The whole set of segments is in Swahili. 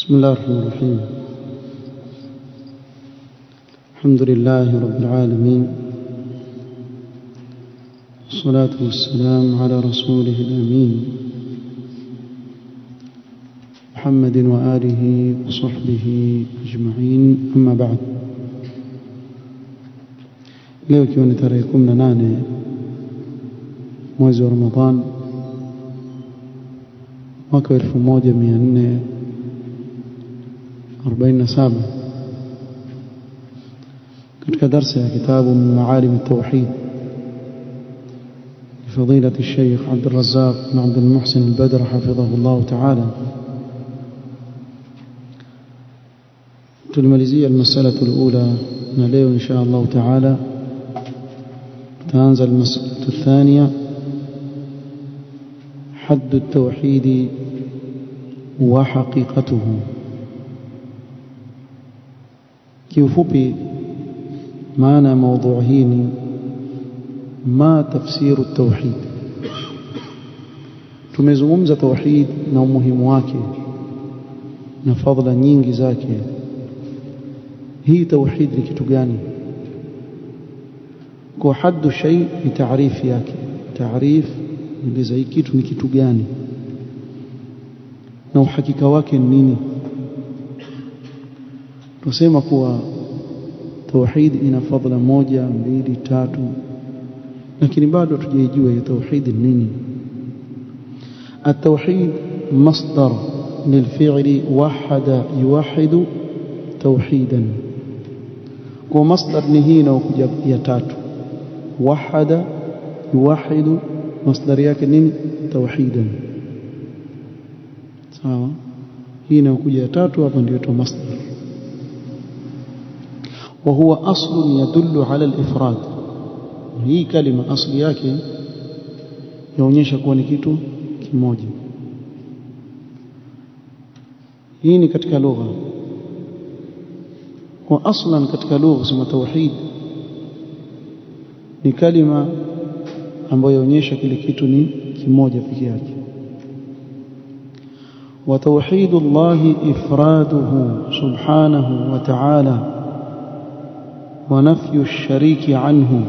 بسم الله الرحمن الرحيم. الحمد لله رب العالمين، والصلاة والسلام على رسوله الأمين محمد وآله وصحبه أجمعين، أما بعد. leo ikiwa ni tarehe 18 mwezi wa Ramadhan mwaka 1447 katika darsa ya kitabu min maalim at-tauhid لفضيلة الشيخ عبد الرزاق بن عبد المحسن البدر حفظه الله تعالى، تلملزية المسألة الأولى. نليه إن شاء الله تعالى تنزل المسألة الثانية، حد التوحيد وحقيقته. kiufupi maana موضوع hili ما تفسير التوحيد. tumezungumza tauhid na umuhimu wake na fadhila nyingi zake. hii tauhid ni kitu gani? kwa haddu shay ni taarifu yake, taarif ni kitu ni kitu gani na uhakika wake ni nini. tusema kuwa tauhid ina fadhila 1, 2, 3, lakini bado tujijue hiyo tauhid ni nini. التوحيد مصدر للفعل وحد يوحد توحيدا. ومصدر نهينا وكجا ya tatu وحد يوحد، مصدر yake nini? توحيدا. sawa, hii inakuja ya tatu hapa ndio tu masdar. وهو اصل يدل على الافراد. hii kalima asli yake yaonyesha kuwa ni kitu kimoja. hii ni katika lugha. kwa aslan katika lugha sema tauhid ni kalima ambayo yaonyesha kile kitu ni kimoja pekee yake. wa tauhidullahi ifraduhu subhanahu wa ta'ala wa nafyu ash-shariki anhu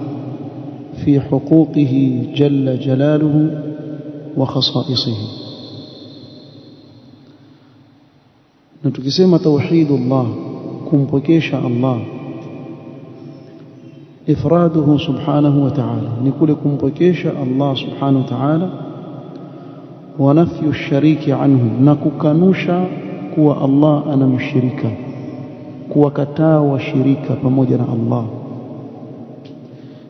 في حقوقه جل جلاله وخصائصه. na tukisema tauhidullah, kumpwekesha Allah, ifraduhu subhanahu wa ta'ala ni kule kumpwekesha Allah subhanahu wa ta'ala, wa nafyu ash-shariki anhu, na kukanusha kuwa Allah ana mshirika, kuwakataa washirika pamoja na Allah,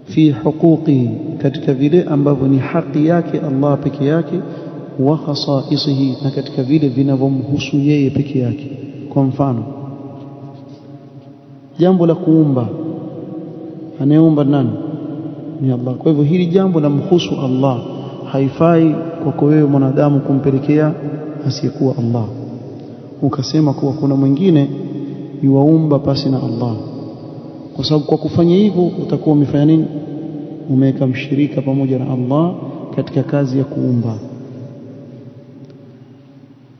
fi huquqi, katika vile ambavyo ni haki yake Allah peke yake, wa khasaisihi, na katika vile vinavyomhusu yeye peke yake. kwa mfano jambo la kuumba, anayeumba nani? ni Allah. kwa hivyo hili jambo lamhusu Allah, haifai kwako wewe mwanadamu kumpelekea asiyekuwa Allah ukasema kuwa kuna mwingine yuwaumba pasi na Allah, kwa sababu kwa kufanya hivyo utakuwa umefanya nini? Umeweka mshirika pamoja na Allah katika kazi ya kuumba.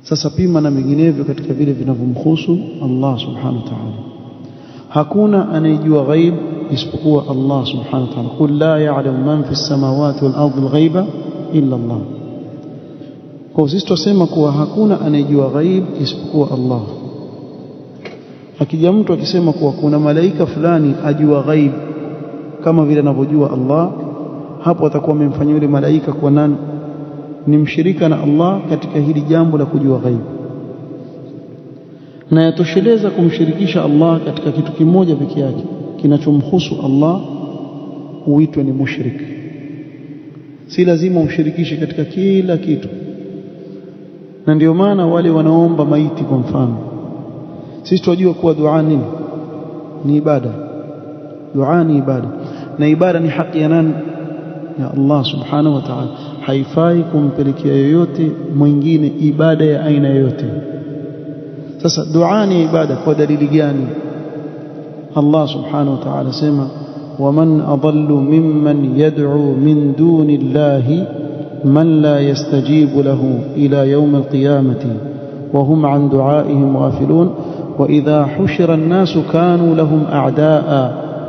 sasa pima na vinginevyo katika vile vinavyomhusu Allah subhanahu wa ta'ala. hakuna anayejua ghaib isipokuwa Allah subhanahu wa ta'ala. qul la ya'lamu man fi as-samawati wal ardi al-ghaiba illa Allah. kwa sisi tusema kuwa hakuna anayejua ghaib isipokuwa Allah. akija mtu akisema kuwa kuna malaika fulani ajua ghaib kama vile anavyojua Allah, hapo atakuwa amemfanya yule malaika kuwa nani? ni mshirika na Allah katika hili jambo la kujua ghaib, na yatosheleza kumshirikisha Allah katika kitu kimoja pekee yake kinachomhusu Allah, uitwe ni mushrik. si lazima umshirikishe katika kila kitu. na ndio maana wale wanaomba maiti kwa mfano, sisi tunajua kuwa dua nini? ni ibada. dua ni ibada, na ibada ni haki ya nani? ya Allah subhanahu wa ta'ala. haifai kumpelekea yoyote mwingine ibada ya aina yoyote. sasa dua ni ibada kwa dalili gani? Allah subhanahu wa ta'ala sema waman adallu mimman yad'u min duni llahi man la yastajibu lahu ila yawm alqiyamati وهم عن دعائهم غافلون وإذا حشر الناس كانوا لهم أعداء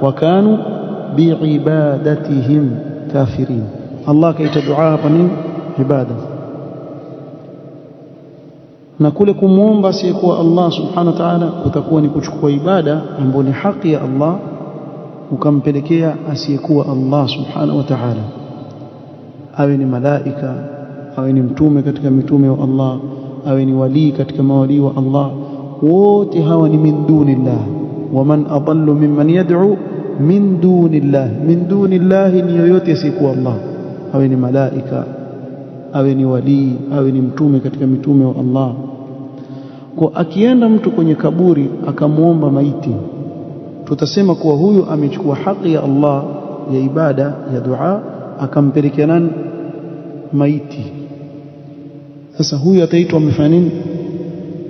وكانوا بعبادتهم كافرين. الله كيت دعاء فنين عبادة نقول kumuomba asiyekuwa Allah subhanahu wa ta'ala kutakuwa ni kuchukua ibada ambayo ni haki ya Allah ukampelekea asiyekuwa Allah subhanahu wa ta'ala, awe ni malaika, awe ni mtume katika mitume wa Allah, awe ni wali katika mawali wa Allah, wote hawa ni min dunillah. Waman adallu mimman yad'u min dunillah. Min dunillah ni yoyote asiyekuwa Allah, awe ni malaika, awe ni wali, awe ni mtume katika mitume wa Allah. Kwa akienda mtu kwenye kaburi akamuomba maiti, tutasema kuwa huyu amechukua haki ya Allah ya ibada ya dua akampelekea nani? Maiti. Sasa huyu ataitwa amefanya nini?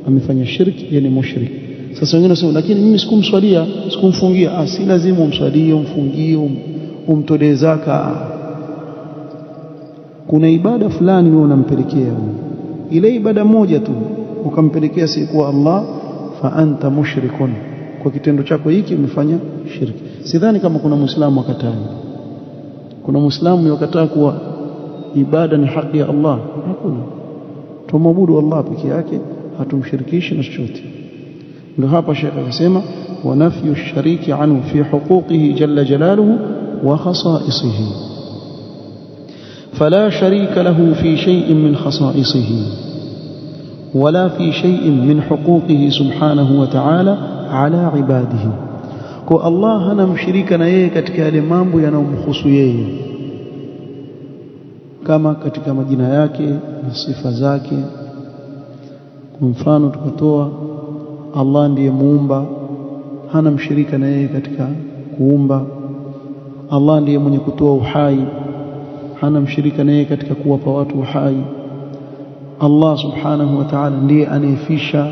Amefanya shirki, yani mushrik. Sasa wengine wanasema lakini mimi sikumswalia, sikumfungia. Si lazima umswalie, umfungie, umtolee zaka. Kuna ibada fulani wewe unampelekea, ile ibada moja tu ukampelekea si kwa Allah, fa anta mushrikun, kwa kitendo chako hiki umefanya shirki. Sidhani kama kuna muislamu akataa. Kuna muislamu yakataa kuwa ibada ni haki ya Allah? Hakuna. Tumwabudu Allah peke yake, hatumshirikishi na chochote. Ndio hapa Sheikh akasema wa nafyu shariki anhu fi huquqihi jalla jalaluhu wa khasaisihi, fala sharika lahu fi shay'in min khasaisihi wala fi shay'in min huquqihi subhanahu wa ta'ala ala ibadihi. Kwa Allah hana mshirika na yeye katika yale mambo yanayomhusu yeye, kama katika majina yake na sifa zake. Kwa mfano tukatoa Allah ndiye muumba, hana mshirika na yeye katika kuumba. Allah ndiye mwenye kutoa uhai, hana mshirika na yeye katika kuwapa watu uhai. Allah subhanahu wa ta'ala ndiye anayefisha,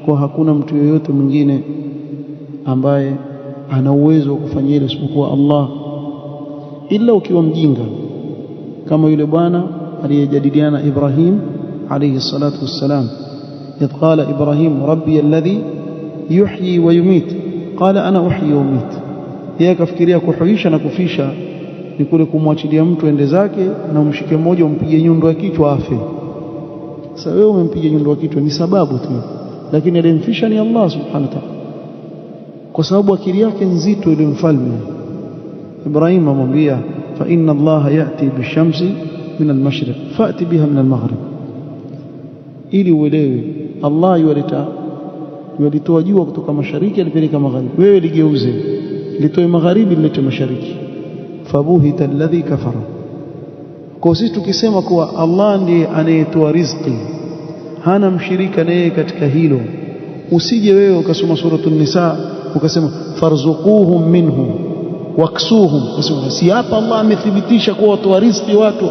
kwa hakuna mtu yoyote mwingine ambaye ana uwezo wa kufanya hilo isipokuwa Allah, ila ukiwa mjinga kama yule bwana aliyejadiliana Ibrahim alayhi salatu wassalam. إذ قال إبراهيم ربي الذي يحيي ويميت قال أنا أحيي وأميت. yeye kafikiria kuhuisha na kufisha ni kule kumwachilia mtu ende zake na umshike mmoja umpige nyundo ya kichwa afe. Sasa wewe umempiga nyundo ya kichwa ni sababu tu, lakini aliyemfisha ni Allah subhanahu wa ta'ala, kwa sababu akili yake nzito ile mfalme. Ibrahim amwambia fa inna Allah ya'ti bishamsi min al-mashriq fa'ti biha min al-maghrib, ili uelewe Allah yalitoa jua kutoka mashariki alipeleka magharibi, wewe ligeuze litoe magharibi lilete mashariki. Fabuhita alladhi kafara. Kwa sisi tukisema kuwa Allah ndiye anayetoa riziki, hana mshirika naye katika hilo, usije wewe ukasoma suratul Nisa ukasema farzuquhum minhu waksuhum, ukasema si hapa Allah amethibitisha kuwa watoa riziki watu.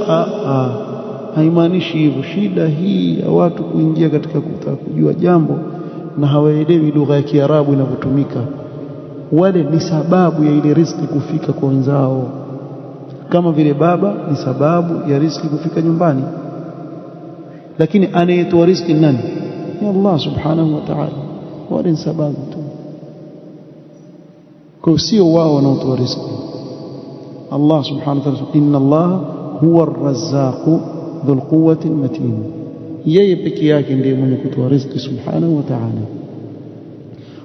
Haimaanishi hivyo. Shida hii ya watu kuingia katika kutaka kujua jambo na hawaelewi lugha ya Kiarabu inavyotumika. Wale ni sababu ya ile riziki kufika kwa wenzao, kama vile baba ni sababu ya riziki kufika nyumbani, lakini anayetoa riziki nani? Ni Allah subhanahu wa ta'ala. Wale ni sababu tu, kwa sio wao wanaotoa riziki. Allah subhanahu wa ta'ala, inna Allah huwa ar-razzaqu dhul quwwati matin, yeye peke yake ndiye mwenye kutoa riziki subhanahu wa ta'ala.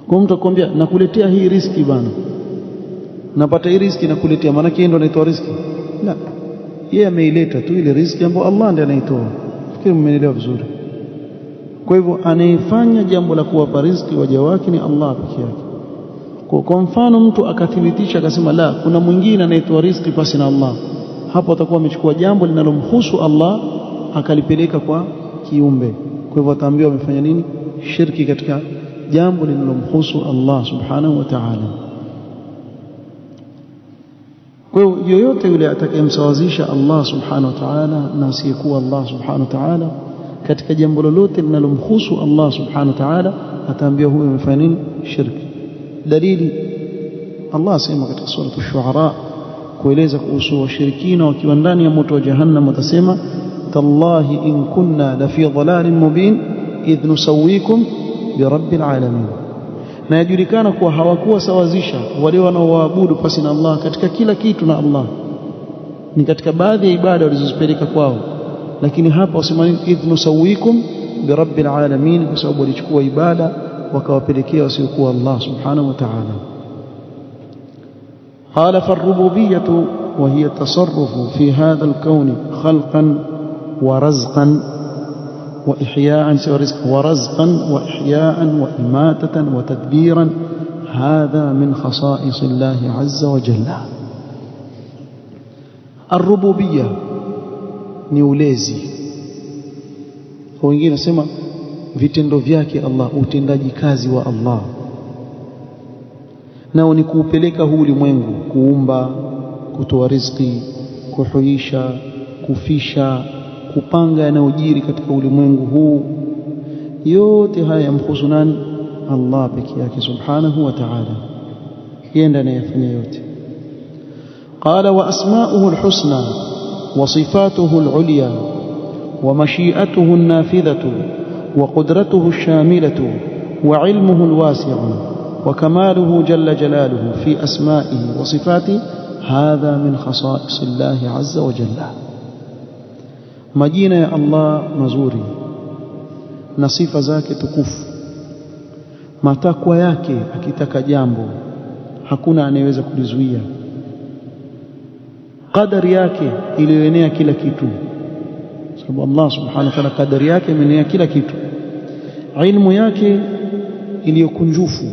Kwa mtu akwambia nakuletea hii riziki bana, napata hii riziki nakuletea, maana yeye ndo anaitoa riziki? La, yeye ameileta tu ile riziki ambayo Allah ndiye anaitoa. Fikiri mmenielewa vizuri. Kwa hivyo anayefanya jambo la kuwapa riziki waja wake ni Allah peke yake. Kwa mfano mtu akathibitisha akasema la, kuna mwingine anayetoa riziki pasi na Allah, hapo atakuwa amechukua jambo linalomhusu Allah akalipeleka kwa kiumbe. Kwa hivyo ataambiwa amefanya nini? Shirki katika jambo linalomhusu Allah subhanahu wa ta'ala. Kwa hiyo yoyote yule atakayemsawazisha Allah subhanahu wa ta'ala na asiyekuwa Allah subhanahu wa ta'ala katika jambo lolote linalomhusu Allah subhanahu wa ta'ala, ataambiwa huyo amefanya nini? Shirki. Dalili, Allah asema katika sura Ash-Shu'ara kueleza kuhusu washirikina wakiwa ndani ya moto wa jahannam, watasema tallahi in kunna la fi dhalalin mubin idh nusawwikum birabbil alamin. Na yajulikana kuwa hawakuwa sawazisha wale wanaoabudu pasi na Allah katika kila kitu na Allah, ni katika baadhi ya ibada walizozipeleka kwao, lakini hapa wasema idh nusawwikum birabbil alamin, kwa sababu walichukua ibada wakawapelekea wasiokuwa Allah subhanahu wa ta'ala. قال فالربوبية وهي التصرف في هذا الكون خلقا ورزقا وإحياء وإحياء وإماتة وتدبيرا، هذا من خصائص الله عز وجل. الربوبية نيوليزي، wengine nasema vitendo vyake Allah, utendaji kazi wa Allah, nao ni kuupeleka huu ulimwengu, kuumba, kutoa riziki, kuhuisha, kufisha, kupanga yanayojiri katika ulimwengu huu. Yote haya yamhusu nani? Allah peke yake subhanahu wa ta'ala, yeye ndiye anayefanya yote. Qala wa asma'uhu alhusna wa sifatuhu alulya wa mashi'atuhu an-nafidhatu wa qudratuhu ash-shamilatu wa 'ilmuhu al-wasi'u وكماله جل جلاله في أسمائه وصفاته، هذا من خصائص الله عز وجل. majina ya Allah mazuri na sifa zake tukufu, matakwa yake, akitaka jambo hakuna anayeweza kulizuia, qadari yake iliyoenea kila kitu, sababu Allah subhanahu wa ta'ala qadari yake imeenea kila kitu, ilmu yake iliyokunjufu,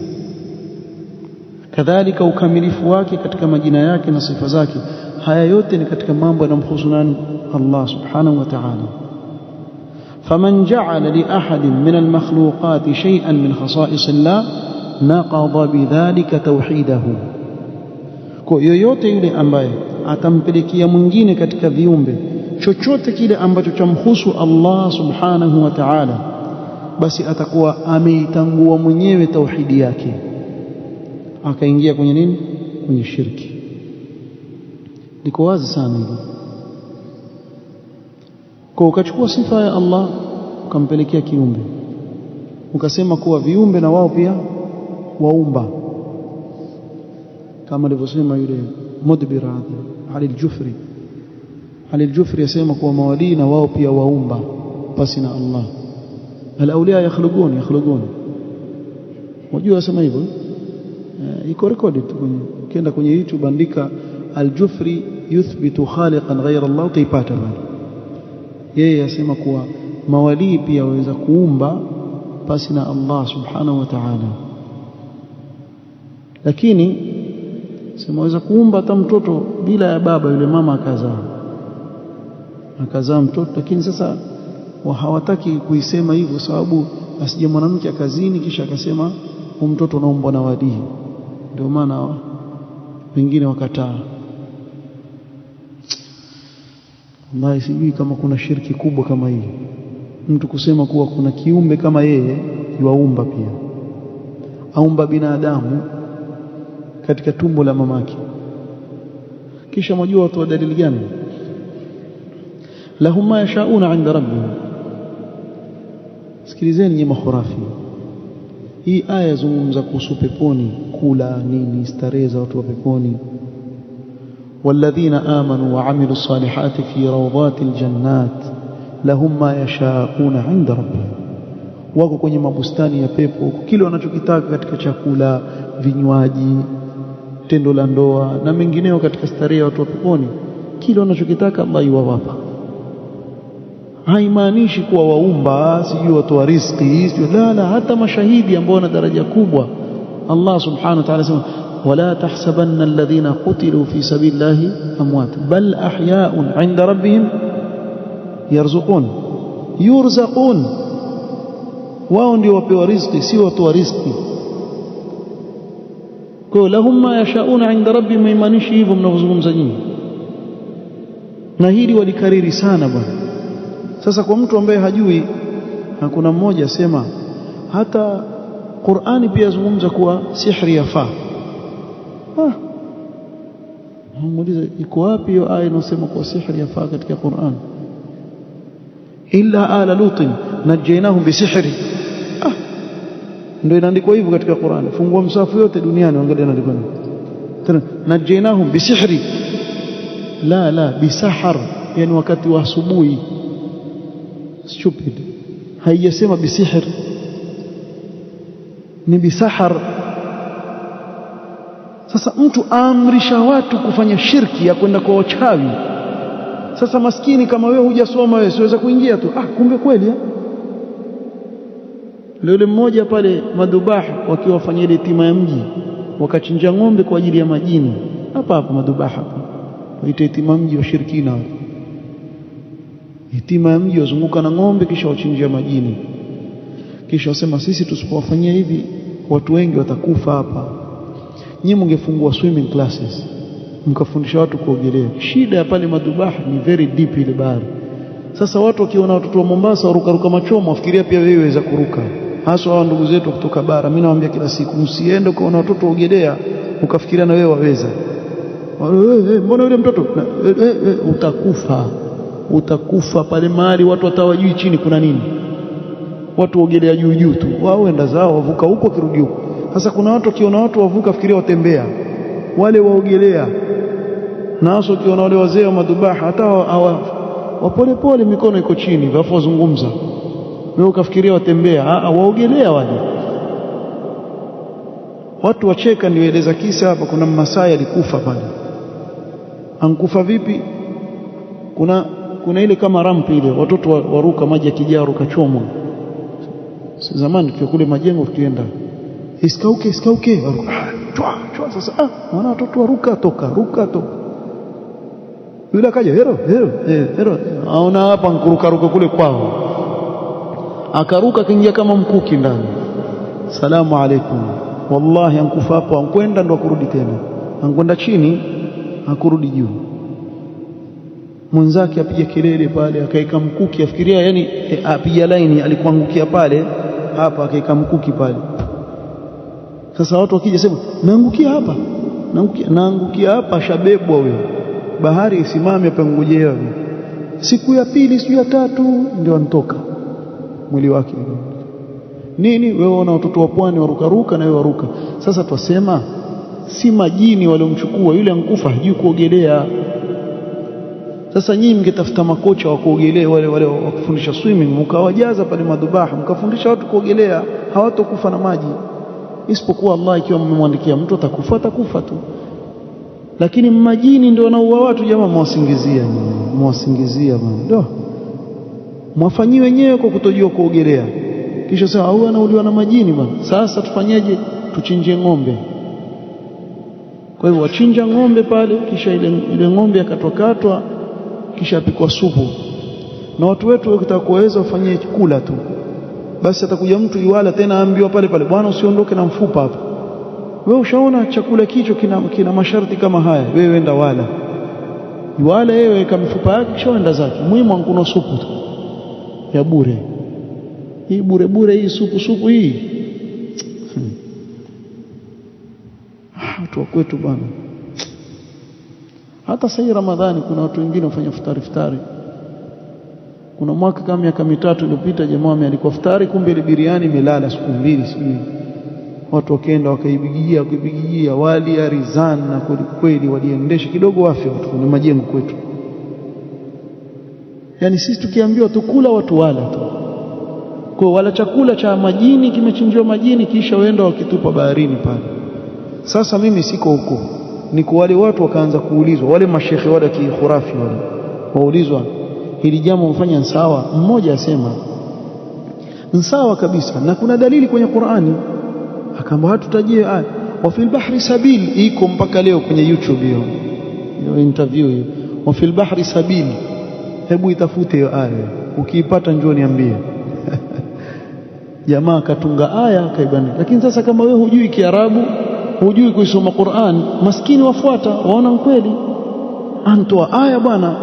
kadhalika ukamilifu wake katika majina yake na sifa zake. Haya yote ni katika mambo yanamhusu nani? Allah subhanahu wa ta'ala. faman ja'ala li ahadin min al-makhluqati shay'an min khasa'is Allah naqadha bidhalika tawhidahu, kwa yoyote yule ambaye atampelekea mwingine katika viumbe chochote kile ambacho chamhusu Allah subhanahu wa ta'ala, basi atakuwa ameitangua mwenyewe tauhidi yake, akaingia kwenye nini? Kwenye shirki. Liko wazi sana hilo. Kwa ukachukua sifa ya Allah ukampelekea kiumbe, ukasema kuwa viumbe na wao pia waumba, kama alivyosema yule Mudbir Ali al-Jufri. Ali al-Jufri yasema kuwa mawali na wao pia waumba pasi na Allah. Al-awliya yakhluqun. Unajua yasema hivyo? Iko recorded ukienda kwenye YouTube, andika al-Jufri yuthbitu khaliqan ghayra Allah, utaipata bali. Yeye yasema kuwa mawali pia waweza kuumba pasi na Allah subhanahu wa ta'ala, lakini sema waweza kuumba hata mtoto bila ya baba, yule mama akazaa mtoto, lakini sasa hawataki kuisema hivyo, sababu asije mwanamke akazini kisha akasema huyu mtoto unaumbwa na wali. Ndio maana wengine wakataa. Wallahi sijui kama kuna shirki kubwa kama hii, mtu kusema kuwa kuna kiumbe kama yeye yuaumba pia, aumba binadamu katika tumbo la mamake. Kisha mjua watu wa dalili gani? lahum ma yashauna 'inda rabbihim. Sikilizeni nyinyi makhurafi, hii aya zungumza kuhusu peponi, kula nini, starehe za watu wa peponi. walladhina amanu wa 'amilu salihati fi rawdatil jannat lahum ma yashauna 'inda rabbihim, wako kwenye mabustani ya pepo, kile wanachokitaka katika chakula, vinywaji, tendo la ndoa na mengineo katika starehe ya watu wa peponi, kile wanachokitaka Allah yuwapa. Haimaanishi kuwa waumba sijui watoa riziki, la, hata mashahidi ambao wana daraja kubwa Allah subhanahu wa ta'ala sema wala tahsabanna alladhina qutilu fi sabilillahi amwat bal ahya'un 'inda rabbihim yurzaqun. Wao ndio wapewa riziki, si watoa riziki. Kwa lahum ma yashauna 'inda rabbihim, haimaanishi hivyo mnavyozungumza nyinyi, na hili walikariri sana bwana. Sasa kwa mtu ambaye hajui, hakuna mmoja asema hata Qur'ani pia yazungumza kuwa sihri yafaa. Muulize iko wapi hiyo aya inasema kuwa sihri yafaa katika Qur'an? illa ala lutin najainahum bisihri. Ndio inaandikwa hivyo katika Qur'an. Fungua msafu yote duniani angalia inaandikwa tena, najainahum bisihri. La bisahar, yani wakati wa asubuhi. Stupid, haijasema bisihr, ni bisahar. Sasa mtu aamrisha watu kufanya shirki ya kwenda kwa wachawi. Sasa maskini kama wewe hujasoma, wewe siweza kuingia tu. Kumbe kweli Leo mmoja pale Madubah wakiwa wafanya ile tima ya mji, wakachinja ng'ombe kwa ajili ya majini hapa Madubah hapa. Waita tima mji wa shirikina. Tima ya mji wazunguka na ng'ombe kisha wachinjia majini. Kisha wasema sisi tusipowafanyia hivi watu wengi watakufa hapa. Nyinyi mngefungua swimming classes, mkafundisha watu kuogelea. Shida ya pale Madubah ni very deep ile bahari. Sasa watu wakiona watoto wa Mombasa waruka machomo wafikiria pia wewe waweza kuruka. Hasa hao ndugu zetu kutoka bara, mimi nawaambia kila siku msiende kuona watoto waogelea ukafikiria na wewe waweza. Mbona yule mtoto utakufa pale mahali watu watawajui chini kuna nini. Watu waogelea juu tu, wao enda zao wavuka huko kirudi huko. Sasa kuna watu wakiona watu wavuka fikiria watembea, wale waogelea. Na hasa ukiona wale wazee wa Madubah hata wapolepole mikono iko chini alafu wazungumza, wewe ukafikiria watembea. Waogelea wale watu wacheka. Nieleza kisa hapa, kuna Mmasai alikufa pale. Ankufa vipi? Kuna ile kama rampi ile watoto waruka maji ya kijaro kachomwa. Zamani kwa kule majengo tukienda iskauke chwa. Sasa wana watoto waruka toka. Yule akaja hero aona hapa nkuruka kule kwao, akaruka kaingia kama mkuki ndani. Salamu alaikum. Wallahi ankufa hapo, ankwenda ndo kurudi tena, ankwenda chini akurudi juu. Mwenzake apiga kelele pale, akaika mkuki, afikiria yani apiga laini, alikuangukia pale hapa, akaika mkuki pale. Sasa watu wakija sema naangukia hapa, shabebwa huyo. Bahari isimame pangojea. Siku ya pili siku ya tatu ndio anatoka mwili wake. Nini wewe una watoto wa pwani waruka na wewe waruka. Sasa twasema si majini waliomchukua yule, ankufa hajui kuogelea. Sasa nyinyi mngetafuta makocha wa kuogelea wale wa kufundisha swimming, mkawajaza pale Madubah, mkafundisha watu kuogelea, hawatokufa na maji. Isipokuwa Allah ikiwa mmemwandikia mtu atakufa tu. Lakini majini ndio wanaua watu. Jamaa mwasingizia ndio mwafanyii wenyewe kwa kutojua kuogelea, kisha sasa au anauliwa na majini bwana. Sasa tufanyeje? Tuchinje ng'ombe. Kwa hivyo wachinja ng'ombe pale, kisha ile ng'ombe akatwakatwa, kisha apikwa supu. Na watu wetu wakitaka kuweza wafanyie kula tu, basi atakuja mtu iwala tena aambiwa pale bwana usiondoke na mfupa hapa. Wewe ushaona chakula kicho kina masharti kama haya, wewe enda wala wewe kama mifupa yake kisha enda zake. Muhimu ankuno supu tu ya bure. Hii bure hii supu hii. Watu kwetu bwana. Hata sasa Ramadhani kuna watu wengine wafanya futari. Kuna mwaka kama miaka 3 iliyopita jamaa amealikuwa futari, kumbe ile biriani imelala siku 2 sijui. Watu wakaenda wakaipigia wali ya rizan, na kweli waliendesha kidogo wafe watu kwenye majengo kwetu. Yani sisi tukiambiwa tukula watu wala tu. Kwa wala chakula cha majini kimechinjiwa majini, kisha waenda wakitupa baharini pale. Sasa mimi siko huko, niko wale watu wakaanza kuulizwa, wale mashekhe wale kikhurafi wale waulizwa, hili jambo mfanya sawa? Mmoja asema sawa kabisa na kuna dalili kwenye Qur'ani. Akaamba hatutajie wa fil bahri sabil, iko mpaka leo kwenye YouTube hiyo interview hiyo, wa fil bahri sabil. Hebu itafute hiyo aya, ukiipata njoo niambie. Jamaa katunga aya kaibani. Lakini sasa kama wewe hujui Kiarabu, hujui kuisoma Qur'an, maskini wafuata waona kweli antoa aya bwana,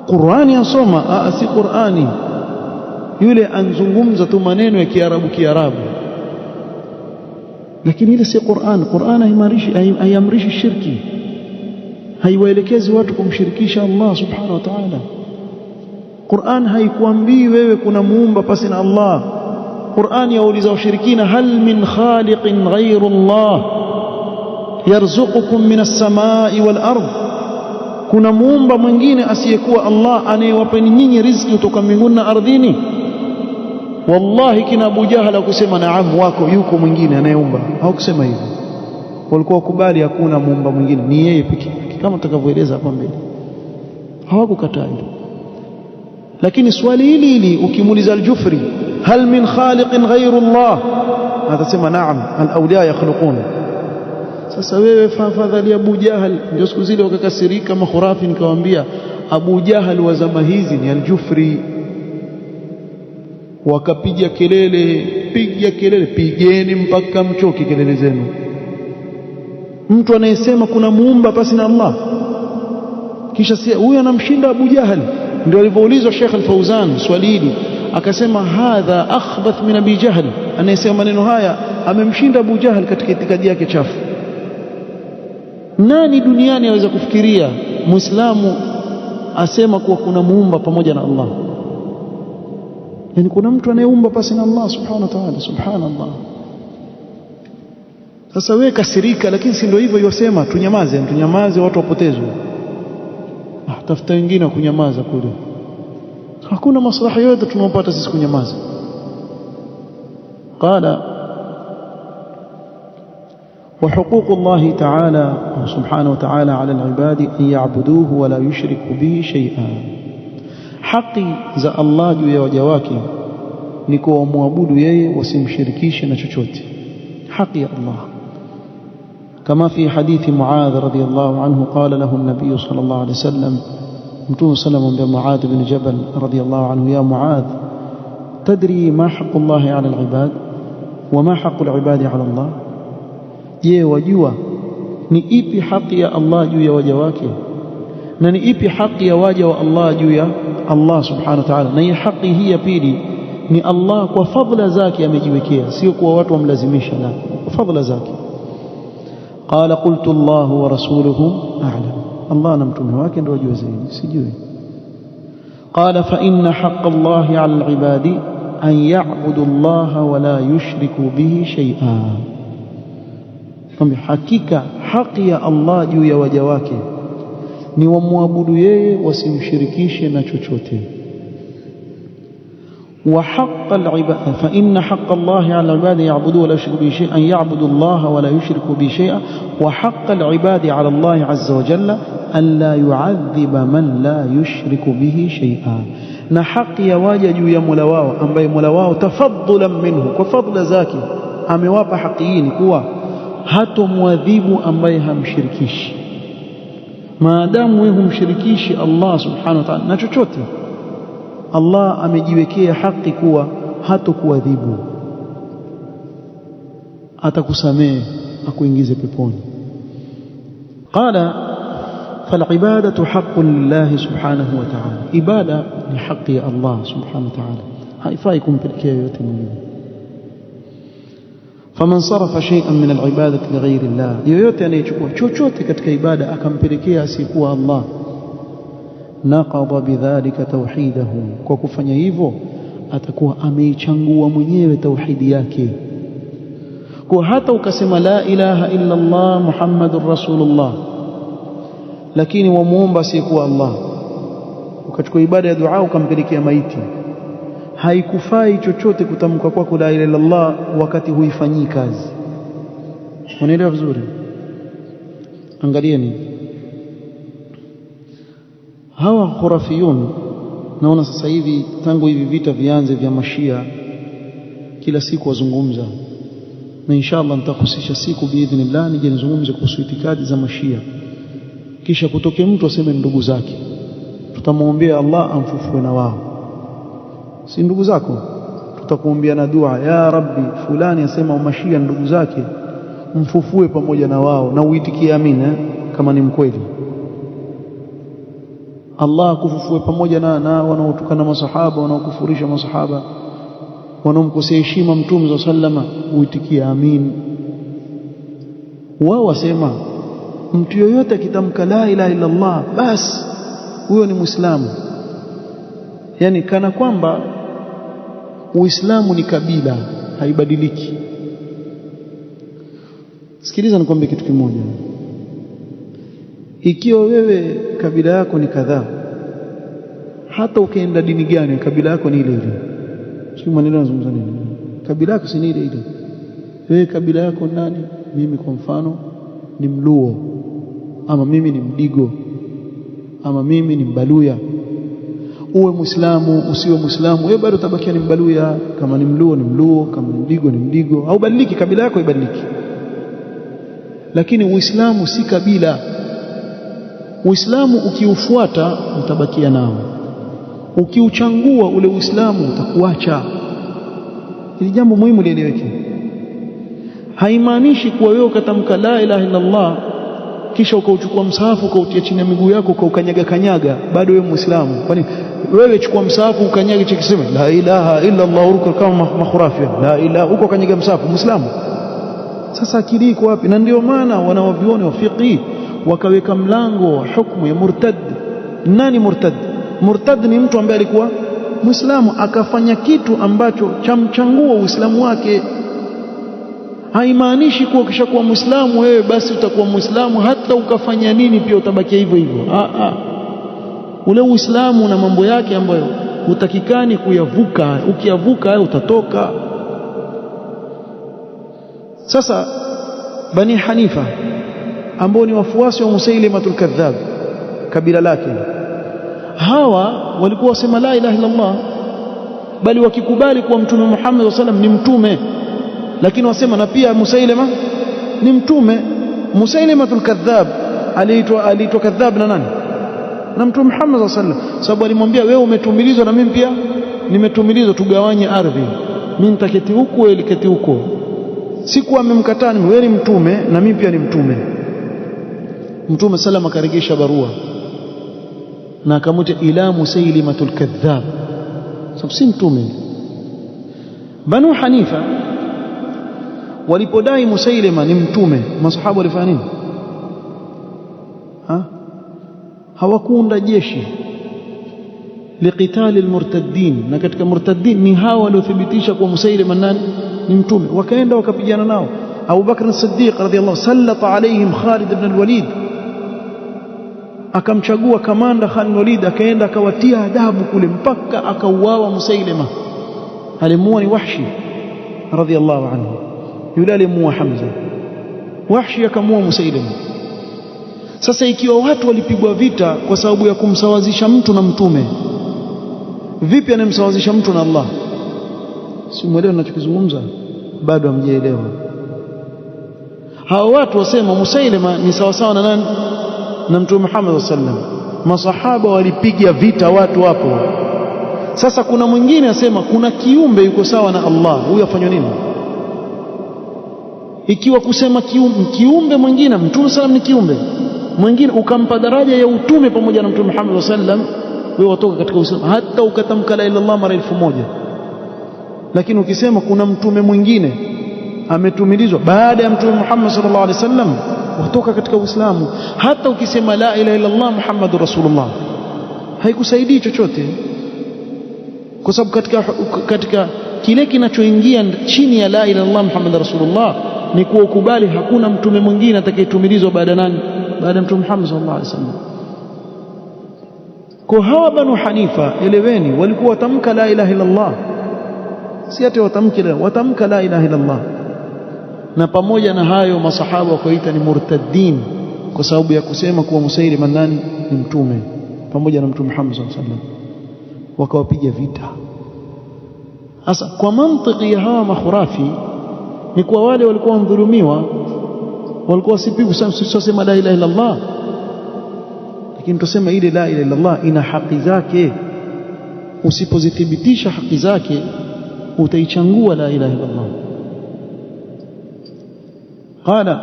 Qur'ani asoma. Si Qur'ani yule, anzungumza tu maneno ya Kiarabu. Lakini ile si Qur'an. Qur'an haiamrishi shirki, haiwaelekezi watu kumshirikisha Allah subhanahu wa ta'ala. Qur'an haikuambii wewe kuna muumba pasi na Allah. Qur'an yauliza washirikina, hal min khaliqin ghayru Allah yarzuqukum minas samai wal ardh, kuna muumba mwingine asiyekuwa Allah anayewapeni nyinyi riziki kutoka mbinguni na ardhini? Wallahi kina Abu Jahal kusema naam, wako yuko mwingine anayeumba. Hawakusema hivyo, walikuwa wakubali hakuna muumba mwingine, ni yeye pekee yake, kama tutakavyoeleza hapa mbele. Hawakukataa hilo. Lakini swali hili ukimuuliza al-Jufri, hal min khaliqin ghayru Allah, atasema naam, al-awliya yakhluqun. Sasa wewe fadhali Abu Jahal, ndio siku zile wakakasirika makhurafi, nikawaambia Abu Jahal wa zama hizi ni al-Jufri. Wakapiga kelele, piga kelele, pigeni mpaka mchoki kelele zenu. Mtu anayesema kuna muumba pasi na Allah, kisha huyu anamshinda Abu Jahal. Ndio alivyoulizwa Sheikh Al-Fauzan swali hili, akasema hadha akhbath min Abi Jahl, anayesema maneno haya amemshinda Abu Jahal katika itikadi yake chafu. Nani duniani aweza kufikiria Muislamu asema kuwa kuna muumba pamoja na Allah? Yani kuna mtu anayeumba pasi na Allah subhanahu wa ta'ala? Subhanallah. Sasa wewe kasirika, lakini si ndio hivyo yosema tunyamaze watu wapotezwe. Tafuta wengine kunyamaza kule. Hakuna maslahi yote tunayopata sisi kunyamaza. Qala wa huququ Allah ta'ala subhanahu wa ta'ala 'ala al-'ibadi an ya'buduhu wa la yushriku bihi shay'an, haki za Allah juu ya waja wake ni kuabudu yeye wasimshirikishe na chochote. Haki ya Allah كما في حديث معاذ رضي الله عنه قال له النبي صلى الله عليه وسلم، متوه سلم بمعاذ بن جبل رضي الله عنه، يا معاذ تدري ما حق الله على العباد وما حق العباد على الله؟ je, wajua ni ipi haki ya Allah juu ya waja wake na ni ipi haki ya waja wa Allah juu ya Allah subhanahu wa ta'ala? Na hii haki hii ya pili ni Allah kwa fadhila zake amejiwekea, sio kwa watu wamlazimisha, la, kwa fadhila zake. قال قلت الله ورسوله أعلم، الله نمتمه wake ndio wajua zaidi, sijui. قال فإن حق الله على العباد أن يعبدوا الله ولا يشركوا به شيئا، hakika haki ya Allah juu ya waja wake ni wamwabudu yeye wasimshirikishe na chochote. وحق العباد فإن حق الله على العباد يعبدوا ولا يشركوا به شيئا، أن يعبدوا الله ولا يشركوا به شيئا. وحق العباد على الله عز وجل أن لا يعذب من لا يشرك به شيئا، na haki ya waja juu ya Mola wao ambaye Mola wao tafadhulan minhu, kwa fadhila zake amewapa haki hii, kuwa hatomwadhibu ambaye hamshirikishi. Maadamu wewe humshirikishi Allah subhanahu wa ta'ala na chochote, Allah amejiwekea haki kuwa hatokuadhibu, atakusamehe, akuingize peponi. Qala falibadatu haqqun lillahi subhanahu wa ta'ala, ibada ni haki ya Allah subhanahu wa ta'ala, haifai kumpelekea yote mwingine. faman sarafa shay'an min alibadati lighayri Allah, yoyote anayechukua chochote katika ibada akampelekea asiyekuwa Allah, naqadha bidhalika tauhidahu, kwa kufanya hivyo atakuwa ameichangua mwenyewe tauhidi yake. Kwa hata ukasema la ilaha illa Allah Muhammadur Rasulullah, lakini wamuomba asiyekuwa Allah, ukachukua ibada ya dua ukampelekea maiti, haikufai chochote kutamka kwako la ilaha illa Allah wakati huifanyii kazi. Unaelewa vizuri? Angalieni hawa khurafiyun, naona sasa hivi tangu hivi vita vianze vya mashia, kila siku wazungumza, na inshallah nitakusisha siku biidhnillah nije nizungumze kuhusu itikadi za mashia, kisha kutoke mtu aseme ndugu zake, tutamwombea Allah amfufue na wao. Si ndugu zako? Tutakuombea na dua, ya Rabbi fulani asema mashia ndugu zake, mfufue pamoja na wao, na uitikie amina kama ni mkweli. Allah kufufue pamoja na wanaotukana masahaba, wanaokufurisha masahaba, wanaomkosea heshima Mtume sallama, uitikie amin. Wao wasema mtu yoyote akitamka la ilaha illa Allah basi huyo ni Muislamu. yani kana kwamba Uislamu ni kabila, haibadiliki. Sikiliza nikwambie kitu kimoja. Ikiwa wewe kabila yako ni kadhaa, hata ukienda dini gani kabila yako ni ile ile. Sio maneno nazungumza nini? Kabila yako si ile ile. Wewe kabila yako nani? Mimi kwa mfano ni Mluo, ama mimi ni Mdigo, ama mimi ni Mbaluya. Uwe Muislamu usiwe Muislamu, wewe bado utabakia ni Mbaluya. Kama ni Mluo ni Mluo, kama ni Mdigo ni Mdigo. Au badiliki, kabila yako ibadiliki. Lakini Uislamu si kabila. Uislamu ukiufuata utabakia nao, ukiuchangua ule Uislamu utakuacha. Hili jambo muhimu lieleweke. Haimaanishi kuwa wewe ukatamka la ilaha illa Allah kisha ukauchukua msahafu ukautia chini ya miguu yako ukaukanyaga kanyaga bado wewe Muislamu. Kwani wewe chukua msahafu ukanyage chikisema la ilaha illa Allah uruka kama makhurafia la ilaha uko kanyaga msahafu Muislamu? Sasa akili iko wapi? Na ndio maana wanawavioni wa fiqh wakaweka mlango wa hukumu ya murtad. Nani murtad? Murtad ni mtu ambaye alikuwa Muislamu akafanya kitu ambacho chamchangua Uislamu wake. Haimaanishi kuwa ukishakuwa Muislamu wewe basi utakuwa Muislamu hata ukafanya nini pia utabakia hivyo hivyo. Ule Uislamu na mambo yake ambayo hutakikani kuyavuka, ukiyavuka utatoka. Sasa Bani Hanifa ambao ni wafuasi wa Musailimatul Kadhab, kabila lake, hawa walikuwa wasema la ilaha illa Allah, bali wakikubali kuwa Mtume Muhammad sallallahu alaihi wasallam ni mtume, lakini wasema na pia Musailima ni mtume. Musailimatul Kadhab aliitwa kadhab na nani? Na Mtume Muhammad sallallahu alaihi wasallam, sababu alimwambia wewe umetumilizwa na mimi pia nimetumilizwa, tugawanye ardhi, mimi nitaketi huko wewe liketi huko. Siku amemkataa, wewe ni mtume na mimi pia ni mtume. Mtume sallam akarejesha barua na akamwita ila Musailimatul Kadhab, sababu si mtume. Banu Hanifa walipodai Musailima ni mtume, masahaba walifanya nini? Hawakuunda jeshi liqitali almurtaddin, na katika murtaddin ni hawa waliothibitisha kuwa Musailima nani ni mtume, wakaenda wakapigana nao. Abu Bakr as-Siddiq radhiyallahu sallata alaihim Khalid ibn al-Walid, akamchagua kamanda Khalid ibn al-Walid, akaenda akawatia adabu kule mpaka akauawa Musailima. Alimuua ni Wahshi radhiyallahu anhu, yule alimuua Hamza, Wahshi akamuua Musailima. Sasa ikiwa watu walipigwa vita kwa sababu ya kumsawazisha mtu na mtume, vipi anamsawazisha mtu na Allah? Si mwelewa ninachokizungumza? Bado hamjaelewa. Hao watu wasema Musailima ni sawa sawa na nani? Na Mtume Muhammad sallallahu alaihi wasallam. Masahaba walipiga vita watu hapo. Sasa kuna mwingine asema kuna kiumbe yuko sawa na Allah, huyu afanywe nini? Ikiwa kusema kiumbe mwingine, Mtume sallam ni kiumbe mwingine, ukampa daraja ya utume pamoja na Mtume Muhammad sallam, wewe watoka katika Uislamu hata ukatamka la ilaha illallah mara 1000. Lakini ukisema kuna mtume mwingine ametumilizwa baada ya Mtume Muhammad sallallahu alaihi wasallam, watoka katika Uislamu. Hata ukisema la ilaha illallah Muhammadur Rasulullah haikusaidii chochote, kwa sababu katika kile kinachoingia chini ya la ilaha illallah Muhammadur Rasulullah ni kuwa ukubali hakuna mtume mwingine atakayetumilizwa baada nani? Baada ya Mtume Muhammad sallallahu alaihi wasallam. Kwa hawa Banu Hanifa, eleweni, walikuwa watamka la ilaha illallah, si ati watamka la ilaha illallah, na pamoja na hayo masahaba wakaita ni murtaddin kwa sababu ya kusema kuwa Musailima nani ni mtume pamoja na Mtume Muhammad sallallahu alaihi wasallam, wakawapiga vita. Sasa kwa mantiki ya hawa makhurafi ni kwa wale walikuwa wadhulumiwa, walikuwa sipigwa sema la ilaha illallah, lakini tusema ile la ilaha illallah ina haki zake. Usipozithibitisha haki zake utaichangua la ilaha illallah. قال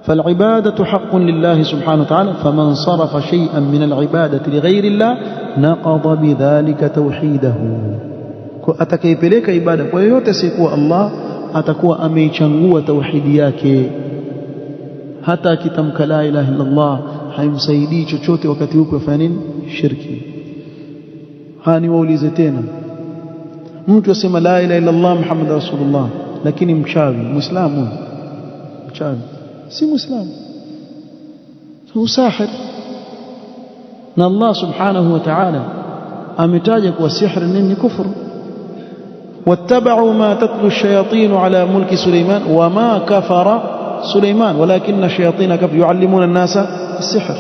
فالعبادة حق لله سبحانه وتعالى فمن صرف شيئا من العبادة لغير الله نقض بذلك توحيده. atakayepeleka ibada kwa yoyote sikuwa Allah atakuwa ameichangua tauhidi yake. Hata akitamka la ilaha illa Allah haimsaidii chochote wakati huko afanya nini? Shirki. hani waulize tena, mtu asema la ilaha illa Allah Muhammad rasulullah lakini mchawi, muislamu mchawi si muislamu, huwa sahir. Na Allah subhanahu wa ta'ala ametaja kuwa sihri ni kufru. واتبعوا ما تتلو الشياطين على ملك سليمان وما كفر سليمان ولكن الشياطين كفروا يعلمون الناس السحر.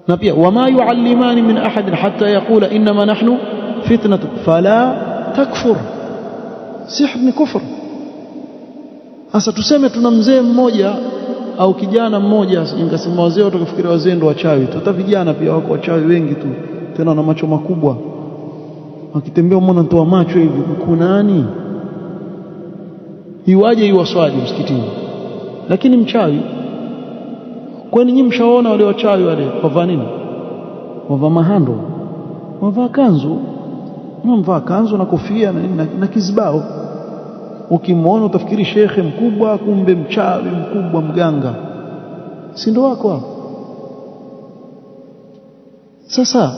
نبي وما يعلمان من أحد حتى يقول إنما نحن فتنة فلا تكفر. سحر ni kufur. Sasa tuseme tuna mzee mmoja au kijana mmoja, ingasema wazee watu kufikiri wazee ndio wachawi tu. Hata vijana pia wako wachawi wengi tu, tena na macho makubwa. Akitembea mwana ntoa macho hivi, kuna nani? Iwaje iwaswali msikitini lakini mchawi. Kwani nyinyi mshaona wale wachawi wale wavaa nini? Wavaa mahando, wavaa kanzu, wavaa kanzu na kofia na kizibao. Ukimwona utafikiri shekhe mkubwa, kumbe mchawi mkubwa, mganga. Si ndio wako hao? Sasa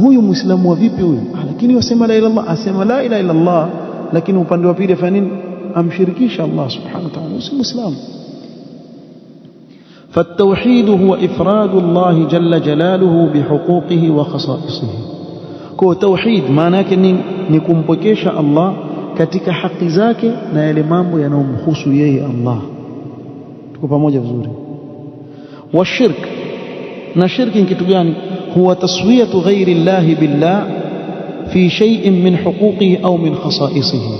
huyu muislamu wa vipi huyu? Lakini wasema la ilaha illallah, asema la ilaha illallah, lakini upande wa pili afanya nini? Amshirikisha Allah subhanahu wa ta'ala. Si muislamu. فالتوحيد هو إفراد الله جل جلاله بحقوقه وخصائصه. كو توحيد maanake ni kumpokesha Allah katika haki zake na yale mambo yanayomhusu yeye Allah. Tuko pamoja vizuri? Wa shirk, na shirki ni kitu gani? huwa taswiyatu ghairi Allah billah fi shay'in min huquqihi au min khasaisihi,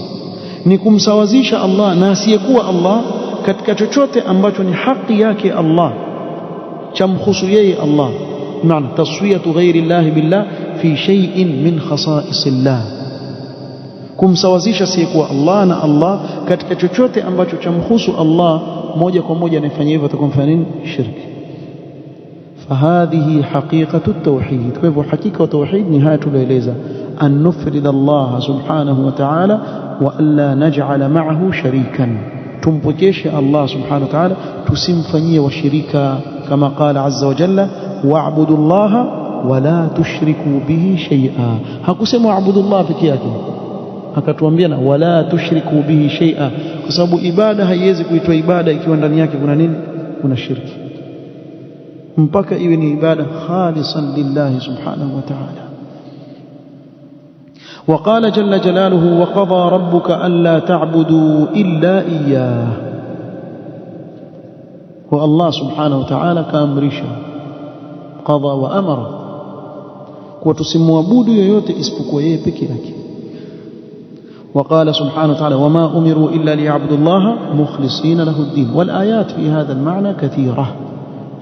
ni kumsawazisha Allah na asiyekuwa Allah katika chochote ambacho ni haki yake Allah, chamhusu yeye Allah. Maana taswiyatu ghairi Allah billah fi shay'in min khasaisillah, kumsawazisha asiyekuwa Allah na Allah katika chochote ambacho chamhusu Allah moja kwa moja. Anayefanya hivyo atakuwa mfanya nini? Shirki. فهذه حقيقة التوحيد. كيف حقيقة التوحيد؟ نهاية الإليزة أن نفرد الله سبحانه وتعالى وألا نجعل معه شريكا. تنبكيش الله سبحانه وتعالى تسمفني وشريكا، كما قال عز وجل واعبدوا الله ولا تشركوا به شيئا. hakusema واعبدوا الله peke yake, akatuambiana wala tushriku bihi shay'a, kwa sababu ibada haiwezi kuitwa ibada ikiwa ndani yake kuna nini? Kuna shirki. mpaka iwe ni ibada khalisan lillahi subhanahu wa ta'ala. وقال جل جلاله وقضى ربك ألا تعبدوا إلا إياه. والله سبحانه وتعالى كامرشا قضى وأمر وتسمعبدوا yoyote isipokuwa yeye peke yake. وقال سبحانه وتعالى وما أمروا إلا ليعبدوا الله مخلصين له الدين. والآيات في هذا المعنى كثيرة،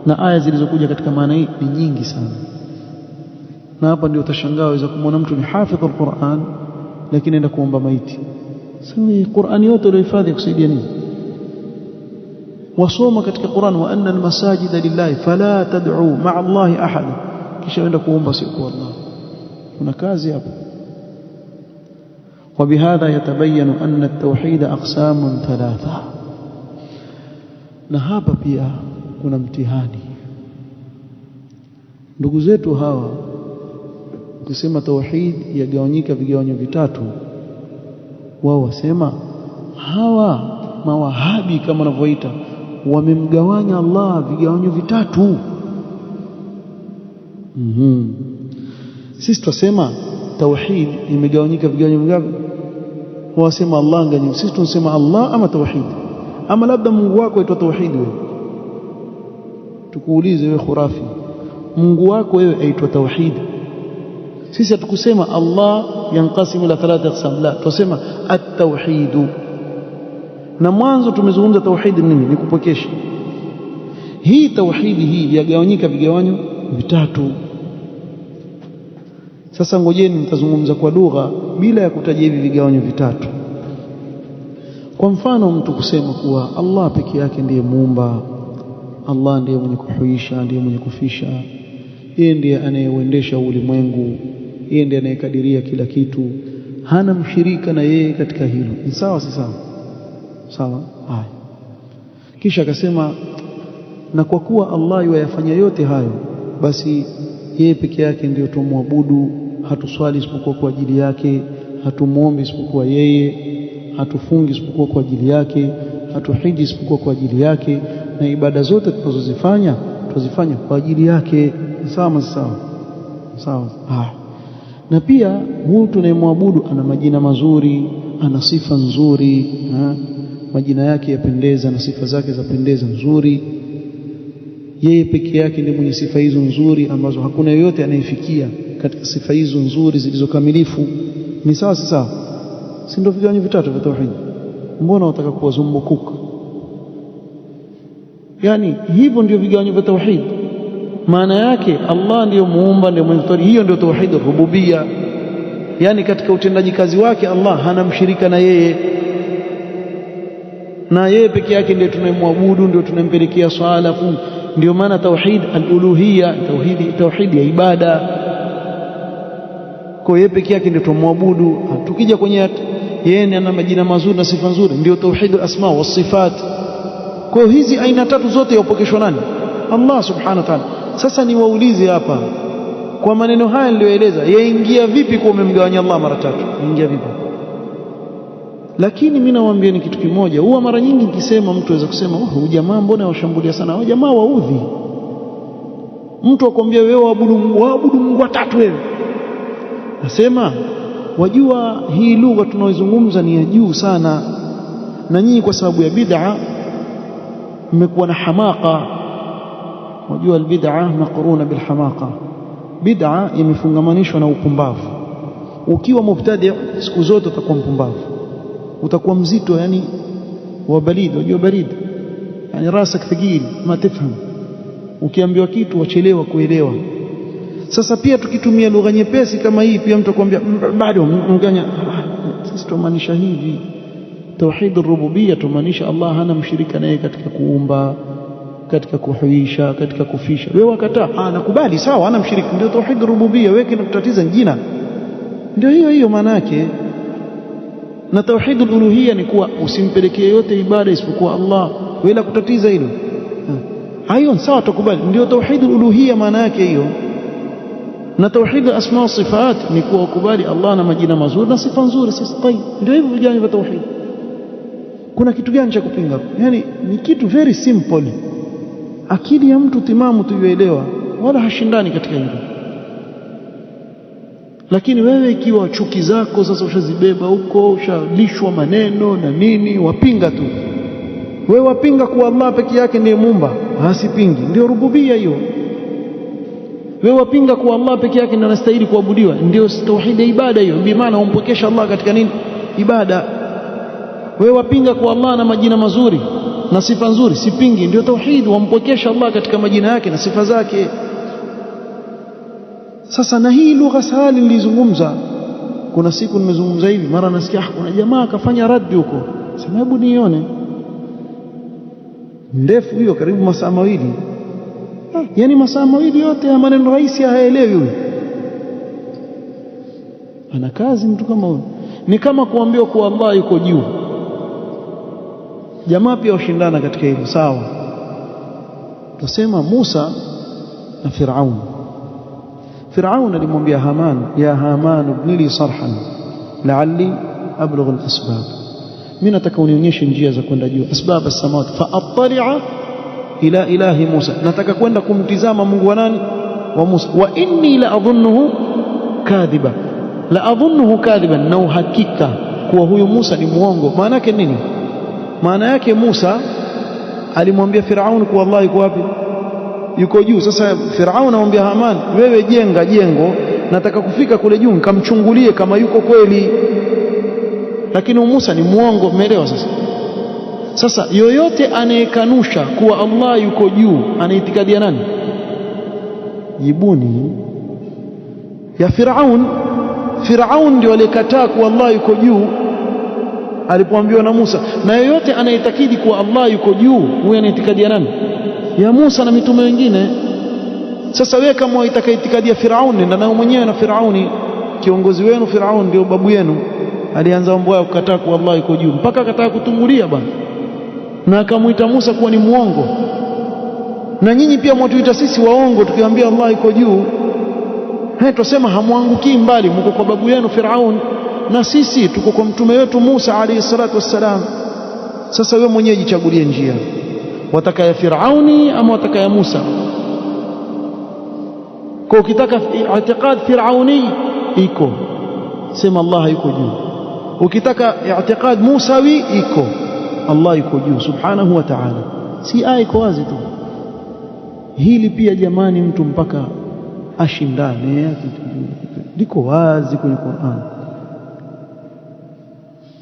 na aya zilizokuja katika maana hii ni nyingi sana. Na hapa ndio utashangaa waweza kumwona mtu ni hafidh al-Qur'an lakini anaenda kuomba maiti. Sasa Qur'an yote uliohifadhi kusaidia nini? Wasoma katika Qur'an wa anna al-masajida lillahi fala tad'u ma'a Allahi ahada, kisha enda kuomba siku Allah. Kuna kazi hapo. وبهذا يتبين أن التوحيد أقسام ثلاثة. na hapa pia kuna mtihani. Ndugu zetu hawa kusema tauhid yagawanyika vigawanyo vitatu, wao wasema hawa mawahabi kama wanavyoita wamemgawanya Allah vigawanyo vitatu. Sisi tunasema tauhid imegawanyika vigawanyo vingapi? Wasema Allah ngani, sisi tunasema Allah ama tauhid, ama labda Mungu wako aitwa tauhid. Wewe tukuulize wewe khurafi, Mungu wako wewe aitwa tauhid? Sisi hatukusema Allah yanqasimu ila thalatha aqsam, la, tusema at-tauhid. Na mwanzo tumezungumza tauhid nini? Ni kupokesha. Hii tauhidi hii yagawanyika vigawanyo vitatu. Sasa ngojeni nitazungumza kwa lugha bila ya kutaja hivi vigawanyo vitatu. Kwa mfano mtu kusema kuwa Allah peke yake ndiye muumba, Allah ndiye mwenye kuhuisha, ndiye mwenye kufisha, yeye ndiye anayeuendesha ulimwengu, yeye ndiye anayekadiria kila kitu, hana mshirika na yeye katika hilo. Ni sawa si sawa? Sawa. Haya, kisha akasema na kwa kuwa Allah yafanya yote hayo, basi yeye peke yake ndio tumwabudu, hatuswali isipokuwa kwa ajili yake, hatumuombi isipokuwa yeye, hatufungi isipokuwa kwa ajili yake, hatuhiji isipokuwa kwa ajili yake, na ibada zote tunazozifanya tuzifanya kwa ajili yake. Sawa sawa sawa. Na pia huyu tunayemwabudu ana majina mazuri, ana sifa nzuri, majina yake yapendeza na sifa zake zapendeza nzuri. Yeye peke yake ndiye mwenye sifa hizo nzuri ambazo hakuna yoyote anayefikia katika sifa hizo nzuri zilizokamilifu. Ni sawa sawa, si ndio vigawanyo vitatu vya tauhid? Mbona unataka kuwazumbukuka? Yani hivyo ndio vigawanyo vya tauhid. Maana yake Allah ndiyo muumba, ndiyo mwenye tauhid. Hiyo ndio tauhid rububia. Yani katika utendaji kazi wake Allah hana mshirika na yeye, na yeye peke yake ndiye tunayemwabudu, ndio tunampelekea swala. Ndio maana tauhid al-uluhiyya, tauhid ya ibada. Kwa yeye peke yake ndio tumwabudu. Tukija kwenye yeye ana majina mazuri na sifa nzuri, ndio tauhid al-asma wa sifat. Kwa hizi aina tatu zote yapokeshwa nani? Allah subhanahu wa ta'ala. Sasa niwaulize hapa, kwa maneno haya niliyoeleza, yaingia vipi kwa umemgawanya Allah mara tatu? Yaingia vipi? Lakini mimi nawaambia ni kitu kimoja. Huwa mara nyingi nikisema mtu aweza kusema huyu jamaa mbona washambulia sana? Hao jamaa waudhi. Mtu akwambia wewe waabudu Mungu watatu wewe. Nasema wajua hii lugha tunaoizungumza ni ya juu sana, na nyinyi kwa sababu ya bid'a mmekuwa na hamaka. Wajua albid'a maqruna bilhamaqa. Bid'a imefungamanishwa na upumbavu. Ukiwa mubtadi' siku zote utakuwa mpumbavu, utakuwa mzito, yani wa balid. Wajua balid yani rasak thaqil, ma tafham. Ukiambiwa kitu wachelewa kuelewa. Sasa pia tukitumia lugha nyepesi kama hii, pia mtu akwambia bado mnganya. Sisi tumaanisha hivi, tauhid ar-rububiyya tumaanisha Allah hana mshirika naye katika kuumba, katika kuhuisha, katika kufisha. Wewe wakataa, nakubali sawa, hana mshirika, ndio tauhid ar-rububiyya. Wewe kinakutatiza jina, ndio hiyo maana yake. Na tauhid al-uluhiyya ni kuwa usimpelekee yote ibada isipokuwa Allah. Wewe la kutatiza hilo? Hayo sawa, tukubali, ndio tauhid al-uluhiyya maana yake hiyo. Na tauhid al-asma wa sifat ni kuwa ukubali Allah na majina mazuri na sifa nzuri. Sisi ndio hivyo vijana vya tauhid. Kuna kitu gani cha kupinga? Yani ni kitu very simple. Akili ya mtu timamu tuielewa, wala hashindani katika hilo. Lakini wewe ikiwa chuki zako sasa ushazibeba huko, ushalishwa maneno na nini, wapinga tu. Wewe wapinga kuwa Allah peke yake ndiye muumba, hasipingi, ndio rububia hiyo. Wewe wapinga kuwa Allah peke yake ndiye anastahili kuabudiwa, ndio tauhid ya ibada hiyo. Bi maana umpokesha Allah katika nini? Ibada. Wewe wapinga kuwa Allah na majina mazuri na sifa nzuri, sipingi, ndio tauhid, wampokesha Allah katika majina yake na sifa zake. Sasa na hii lugha sahali nilizungumza, kuna siku nimezungumza hivi, mara nasikia kuna jamaa akafanya raddi huko, sema hebu nione, ndefu hiyo, karibu masaa mawili. Yani masaa mawili yote ya maneno rahisi hayaelewi huyo. Ana kazi mtu kama huyo. Ni kama kuambiwa kuwa Allah yuko juu. Jamaa pia washindana katika hilo, sawa. Tusema Musa na Firaun. Firaun alimwambia Haman, ya Haman ibn li sarhan la'alli ablugh al-asbab. Mimi nataka unionyeshe njia za kwenda juu, asbab as-samawati fa attali'a ila ilahi Musa. Nataka kwenda kumtizama Mungu wa nani? Wa Musa. Wa inni la adhunnuhu kadhiba. La adhunnuhu kadhiban, na uhakika kuwa huyu Musa ni muongo. Maana yake nini? Maana yake Musa alimwambia Firaun kuwa Allah yuko wapi? Yuko juu. Sasa Firaun anamwambia Haman, wewe jenga jengo, nataka kufika kule juu nikamchungulie kama yuko kweli. Lakini Musa ni muongo, umeelewa sasa? Sasa yoyote anayekanusha kuwa Allah yuko juu ana itikadi ya nani? Jibuni ya Firaun. Firaun ndio alikataa kuwa Allah yuko juu alipoambiwa na Musa. Na yoyote anayetakidi kuwa Allah yuko juu, huyo ana itikadi ya nani? Ya Musa na mitume wengine. Sasa wewe kama unataka itikadi ya Firaun, nenda nayo mwenyewe na Firauni. Kiongozi wenu Firaun ndio babu yenu, alianza mambo ya kukataa kuwa Allah yuko juu, mpaka akataa kutungulia bwana, na akamuita Musa kuwa ni muongo. Na nyinyi pia mwatuita sisi waongo tukiwaambia Allah yuko juu. Tusema hamwangukii mbali, mko kwa babu yenu Firaun, na sisi tuko kwa mtume wetu Musa alayhi salatu wassalam. Sasa wewe mwenyewe jichagulie njia, wataka ya Firauni ama wataka ya Musa? Kwa ukitaka i'tiqad firauni iko, sema Allah hayuko juu. Ukitaka i'tiqad musawi iko, Allah yuko juu subhanahu wa ta'ala. Si aya iko wazi tu. Hili pia jamani, mtu mpaka ashindane, liko wazi kwenye Qur'an.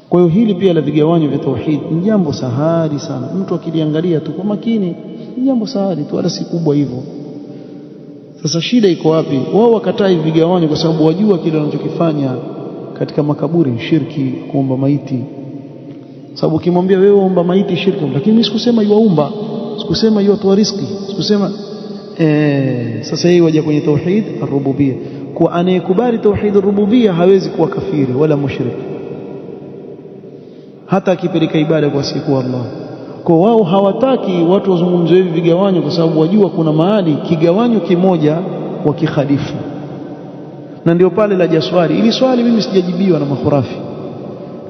Kwa hiyo hili pia la vigawanyo vya tauhid ni jambo sahali sana, mtu akiliangalia tu kwa makini ni jambo sahali tu, wala si kubwa hivyo. Sasa shida iko wapi? Wao wakataa hivi vigawanyo kwa sababu wajua kile wanachokifanya katika makaburi ni shirki, kuomba maiti. Sababu ukimwambia wewe omba maiti shirki, lakini mimi sikusema yuaumba, sikusema yuatoa riziki, sikusema sasa hii waje kwenye tauhid ar-rububiyya. Kwa anayekubali tauhid ar-rububiyya hawezi kuwa kafiri wala mushrik, hata akipeleka ibada kwa siku Allah. Kwa wao hawataki watu wazungumze hivi vigawanyo kwa sababu wajua kuna mahali kigawanyo kimoja wakikhalifu. Na ndio pale la jaswali. Ili swali mimi sijajibiwa na makhurafi,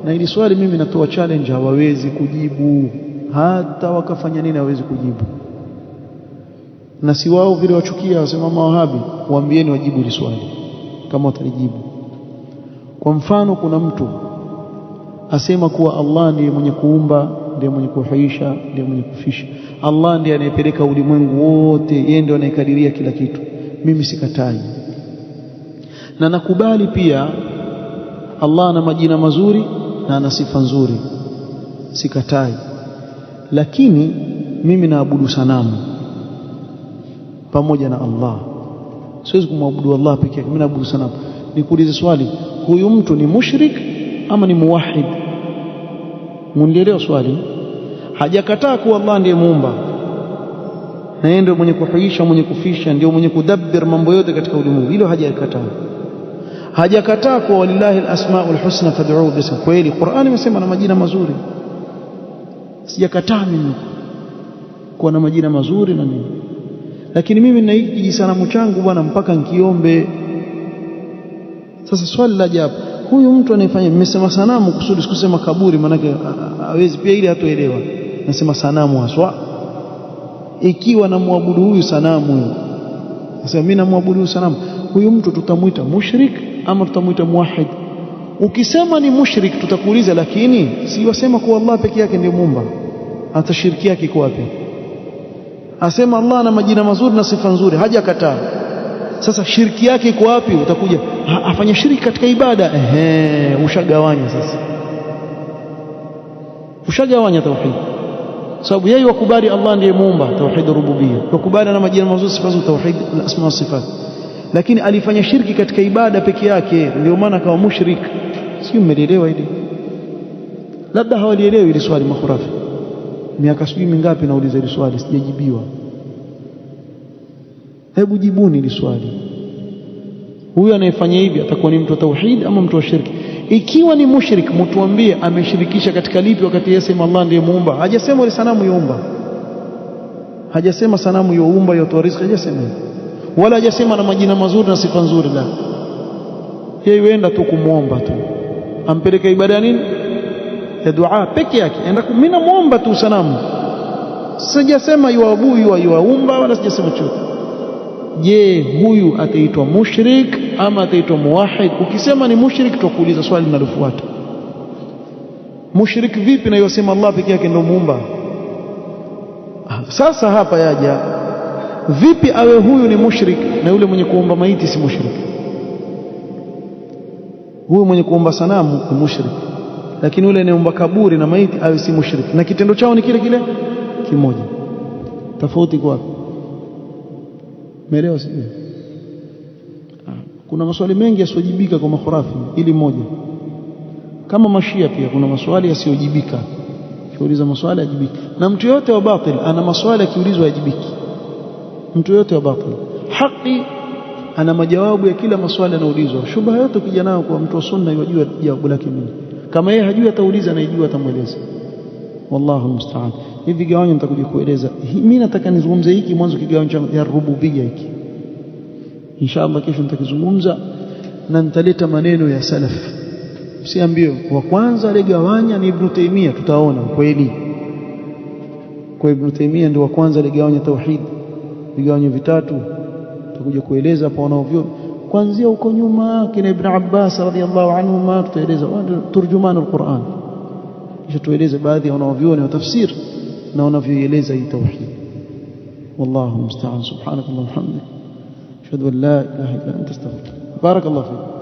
na ili swali mimi natoa challenge, hawawezi kujibu. Hata wakafanya nini hawawezi kujibu. Na si wao vile wachukia wasema mawahabi, waambieni wajibu ili swali kama watalijibu. Kwa mfano, kuna mtu asema kuwa Allah ndiye mwenye kuumba, ndiye mwenye kuhuisha, ndiye mwenye kufisha. Allah ndiye anayepeleka ulimwengu wote, yeye ndiye anayekadiria kila kitu. Mimi sikatai, na nakubali pia Allah ana majina mazuri na ana sifa nzuri, sikatai. Lakini mimi naabudu sanamu pamoja na Allah, siwezi kumwabudu Allah pekee yake, mimi naabudu sanamu. Nikuulize swali, huyu mtu ni mushrik ama ni muwahid? Mundielewa swali? Hajakataa kuwa Allah ndiye muumba na yeye ndiye mwenye kuhuisha, mwenye kufisha, ndiye mwenye kudabbir mambo yote katika ulimwengu, hilo hajakataa. Hajakataa kuwa walillahi al-asmaul husna fad'uhu bihi. Kweli Qur'ani imesema na majina mazuri, sijakataa mimi kuwa na majina mazuri na nini, lakini mimi nina hiki sanamu changu bwana mpaka nikiombe. Sasa swali la ajabu, huyu mtu anayefanya, nimesema sanamu kusudi sikusema kaburi, manake hawezi pia, ili hatoelewa. Nasema sanamu haswa, ikiwa namwabudu huyu sanamu huyu, sasa mimi namwabudu huyu sanamu, huyu mtu tutamuita mushrik ama tutamuita muwahid? Ukisema ni mushrik tutakuuliza, lakini si wasema kwa Allah peke yake ndiye muumba, hata shirki yake iko wapi? Asema Allah ana majina mazuri na sifa nzuri, hajakataa. Sasa shirki yake iko wapi? Utakuja afanya shirki katika ibada. Ushagawanya sasa, ushagawanya tauhid. Sababu yeye wakubali Allah ndiye muumba, tauhid rububiyya, wakubali ana majina mazuri, sifa nzuri, tauhid al-asma wa sifat. Lakini alifanya shirki katika ibada peke yake, ndio maana akawa mushrik. Sio, mmelielewa hili? Labda hawalielewi hili swali makhurafi. Miaka sijui mingapi nauliza hili swali sijajibiwa. Hebu jibuni hili swali. Huyu anayefanya hivi atakuwa ni mtu wa tauhid ama mtu wa shirki? Ikiwa ni mushrik, mtuambie ameshirikisha katika lipi, wakati yeye sema Allah ndiye muumba. Hajasema ile sanamu youmba, hajasema sanamu youmba yotoa riziki, hajasema, wala hajasema na majina mazuri na sifa nzuri. La, yeye huenda tu kumuomba tu, ampeleka ibada ya nini, ya dua peke yake. Enda mimi namuomba tu sanamu, sijasema yuabudu yuaumba, wala sijasema chochote. Je, huyu ataitwa mushrik ama ataitwa muwahid? Ukisema ni mushrik, tutakuuliza swali linalofuata, mushrik vipi na yosema Allah peke yake ndio muumba? Sasa hapa yaja vipi awe huyu ni mushrik na yule mwenye kuomba maiti si mushrik? Huyu mwenye kuomba sanamu ni mushrik, lakini yule anayeomba kaburi na maiti awe si mushrik, na kitendo chao ni kile kile kimoja. Tofauti kwa Umeelewa sio? Kuna maswali mengi yasiyojibika kwa makhurafi, ili moja. Kama mashia pia kuna maswali yasiyojibika, kiuliza maswali yajibiki. Na mtu yote wa batil ana maswali akiulizwa yajibiki. Mtu yote wa batil, haki ana majawabu ya kila maswali anaulizwa. Shubha yote ukija nayo kwa mtu wa sunna yajua jawabu lake nini. Kama yeye hajui atauliza, na yajua atamweleza. Wallahu musta'an. Hivi gawanyo nitakuja kueleza. Mimi nataka nizungumze hiki mwanzo, kigawanyo cha rububiyya hiki. inshallah kesho nitakizungumza na nitaleta maneno ya salaf. Usiambie wa kwanza aligawanya ni Ibn Taymiyyah, tutaona kweli kwa Ibn Taymiyyah ndio wa kwanza aligawanya tauhid vigawanyo vitatu. Tutakuja kueleza hapa wanaovyo kuanzia huko nyuma kina Ibn Abbas radhiyallahu anhuma, tutaeleza turjuman al-Qur'an, kisha tueleze baadhi ya wanaovyoni wa tafsir na wanavyoeleza hii tauhid. Wallahu musta'an. Subhanakallahumma wa bihamdika ashhadu an la ilaha illa anta astaghfiruka. Barakallahu fik.